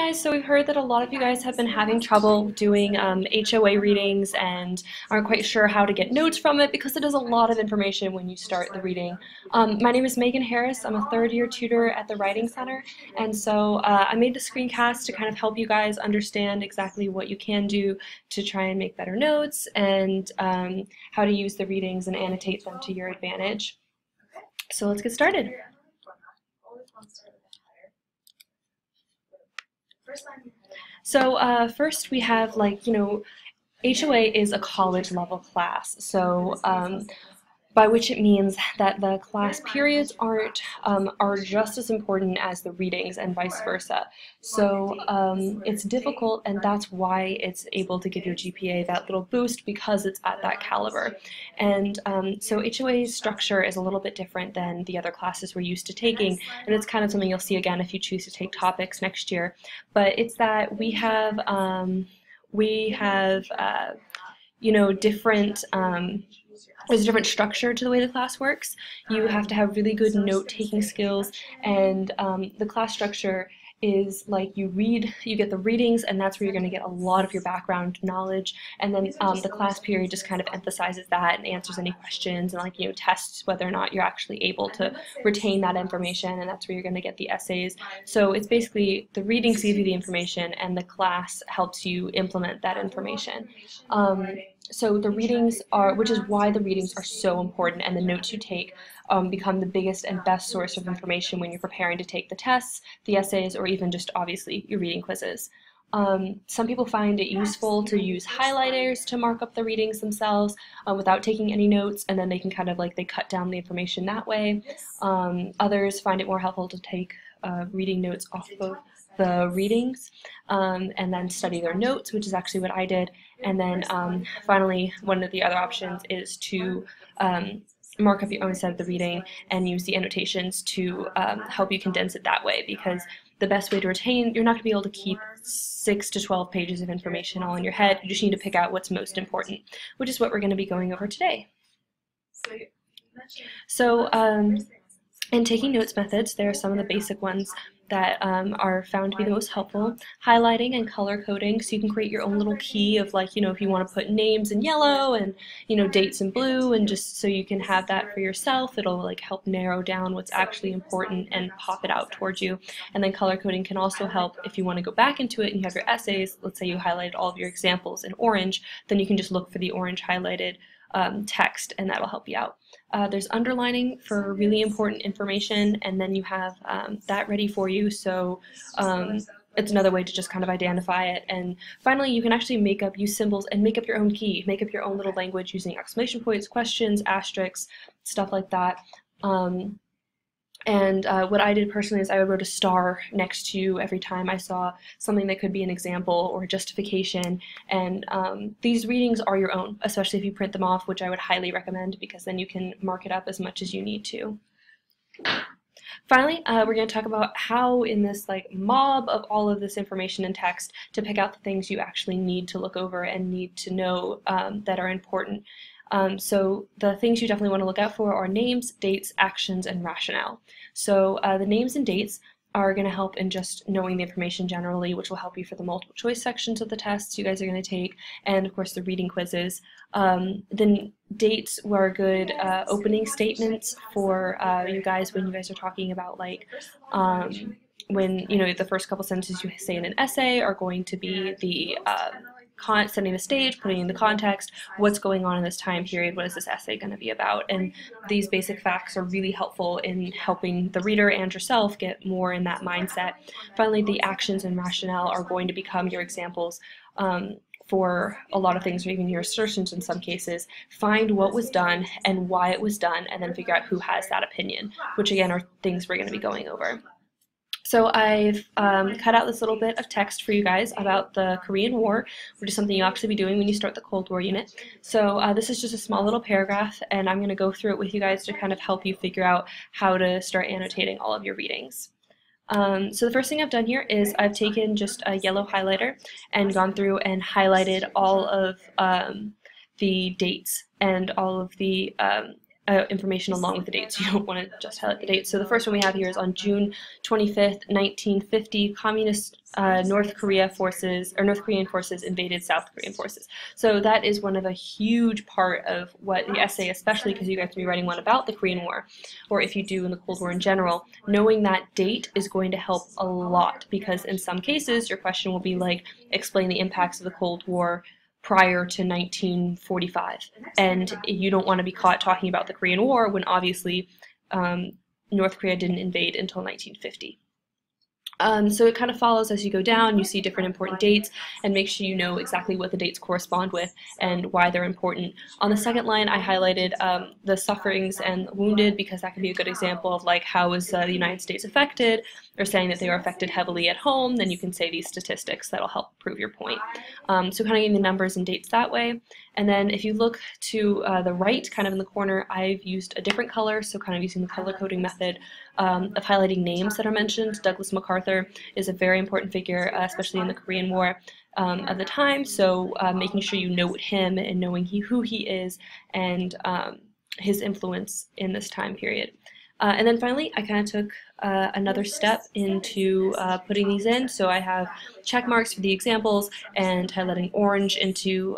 guys, so we've heard that a lot of you guys have been having trouble doing HOA readings and aren't quite sure how to get notes from it because it is a lot of information when you start the reading. My name is Megan Harris. I'm a third-year tutor at the Writing Center, and so I made the screencast to kind of help you guys understand exactly what you can do to try and make better notes and how to use the readings and annotate them to your advantage. So let's get started. So first we have HOA is a college level class, so by which it means that the class periods are just as important as the readings and vice versa. So it's difficult, and that's why it's able to give your GPA that little boost, because it's at that caliber. And so HOA's structure is a little bit different than the other classes we're used to taking, and it's kind of something you'll see again if you choose to take topics next year. But it's that we have different there's a different structure to the way the class works. You have to have really good note-taking skills, and the class structure is like you get the readings, and that's where you're going to get a lot of your background knowledge, and then the class period just kind of emphasizes that and answers any questions and tests whether or not you're actually able to retain that information, and that's where you're going to get the essays. So it's basically the readings give you the information, and the class helps you implement that information. So the readings which is why the readings are so important, and the notes you take become the biggest and best source of information when you're preparing to take the tests, the essays, or even just obviously your reading quizzes. Some people find it useful to use highlighters to mark up the readings themselves without taking any notes, and then they can kind of they cut down the information that way. Others find it more helpful to take reading notes off of the readings and then study their notes, which is actually what I did. And then finally, one of the other options is to mark up your own set of the reading and use the annotations to help you condense it that way, because the best way to retain, you're not going to be able to keep 6 to 12 pages of information all in your head. You just need to pick out what's most important, which is what we're going to be going over today. So in taking notes methods, there are some of the basic ones that are found to be the most helpful. Highlighting and color coding, so you can create your own little key of if you want to put names in yellow and dates in blue, and just so you can have that for yourself. It'll help narrow down what's actually important and pop it out towards you. And then color coding can also help if you want to go back into it and you have your essays. Let's say you highlighted all of your examples in orange, then you can just look for the orange highlighted text, and that'll help you out. There's underlining for really important information, and then you have that ready for you, so it's another way to just kind of identify it. And finally, you can actually use symbols and make up your own key, make up your own little language using exclamation points, questions, asterisks, stuff like that. And what I did personally is I wrote a star next to every time I saw something that could be an example or justification. And these readings are your own, especially if you print them off, which I would highly recommend, because then you can mark it up as much as you need to. Finally, we're going to talk about how in this mob of all of this information and text to pick out the things you actually need to look over and need to know that are important. So the things you definitely want to look out for are names, dates, actions, and rationale. So the names and dates are going to help in just knowing the information generally, which will help you for the multiple choice sections of the tests you guys are going to take, and of course the reading quizzes. Then dates were good opening statements for you guys when you guys are talking about when the first couple sentences you say in an essay are going to be the setting the stage, putting in the context, what's going on in this time period, what is this essay going to be about, and these basic facts are really helpful in helping the reader and yourself get more in that mindset. Finally, the actions and rationale are going to become your examples for a lot of things, or even your assertions in some cases. Find what was done and why it was done, and then figure out who has that opinion, which again are things we're going to be going over. So I've cut out this little bit of text for you guys about the Korean War, which is something you'll actually be doing when you start the Cold War unit. So this is just a small little paragraph, and I'm going to go through it with you guys to kind of help you figure out how to start annotating all of your readings. So the first thing I've done here is I've taken just a yellow highlighter and gone through and highlighted all of the dates and all of the information along with the dates. You don't want to just highlight the dates. So the first one we have here is on June 25th, 1950, communist North Korean forces invaded South Korean forces. So that is one of a huge part of what the essay, especially because you guys will be writing one about the Korean War, or if you do in the Cold War in general, knowing that date is going to help a lot, because in some cases your question will be like, explain the impacts of the Cold War prior to 1945, and you don't want to be caught talking about the Korean War when obviously North Korea didn't invade until 1950. So it kind of follows as you go down. You see different important dates and make sure you know exactly what the dates correspond with and why they're important. On the second line, I highlighted the sufferings and wounded, because that can be a good example of like how was the United States affected, or saying that they were affected heavily at home. Then you can say these statistics that'll help prove your point. So kind of getting the numbers and dates that way. And then if you look to the right, kind of in the corner, I've used a different color, so kind of using the color coding method of highlighting names that are mentioned. Douglas MacArthur is a very important figure, especially in the Korean War of the time, so making sure you note him and knowing who he is and his influence in this time period. And then finally, I kind of took another step into putting these in. So I have check marks for the examples and highlighting orange into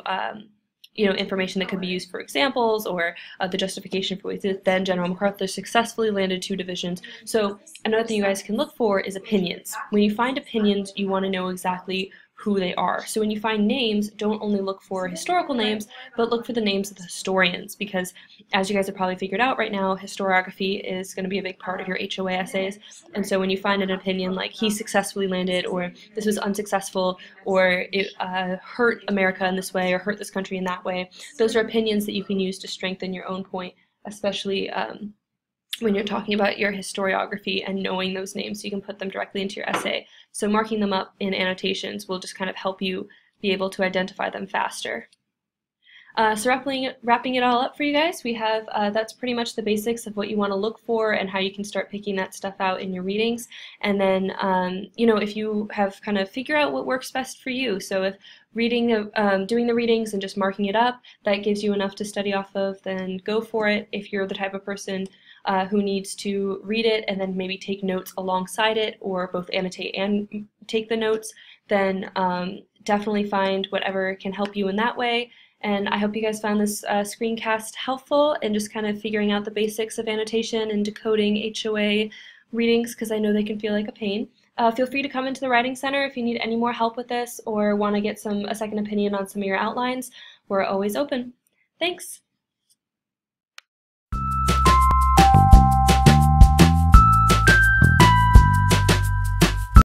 information that could be used for examples, or the justification for it. Then General MacArthur successfully landed 2 divisions. So another thing you guys can look for is opinions. When you find opinions, you want to know exactly who they are. So when you find names, don't only look for historical names, but look for the names of the historians, because as you guys have probably figured out right now, historiography is going to be a big part of your HOA essays. And so when you find an opinion like he successfully landed, or this was unsuccessful, or it hurt America in this way, or hurt this country in that way, those are opinions that you can use to strengthen your own point, especially when you're talking about your historiography and knowing those names, so you can put them directly into your essay. So marking them up in annotations will just kind of help you be able to identify them faster. So wrapping it all up for you guys, we have that's pretty much the basics of what you want to look for and how you can start picking that stuff out in your readings. And then if you have kind of figure out what works best for you. So if doing the readings and just marking it up, that gives you enough to study off of, then go for it. If you're the type of person who needs to read it and then maybe take notes alongside it, or both annotate and take the notes, then definitely find whatever can help you in that way. And I hope you guys found this screencast helpful in just kind of figuring out the basics of annotation and decoding HOA readings, because I know they can feel like a pain. Feel free to come into the Writing Center if you need any more help with this or want to get a second opinion on some of your outlines. We're always open. Thanks!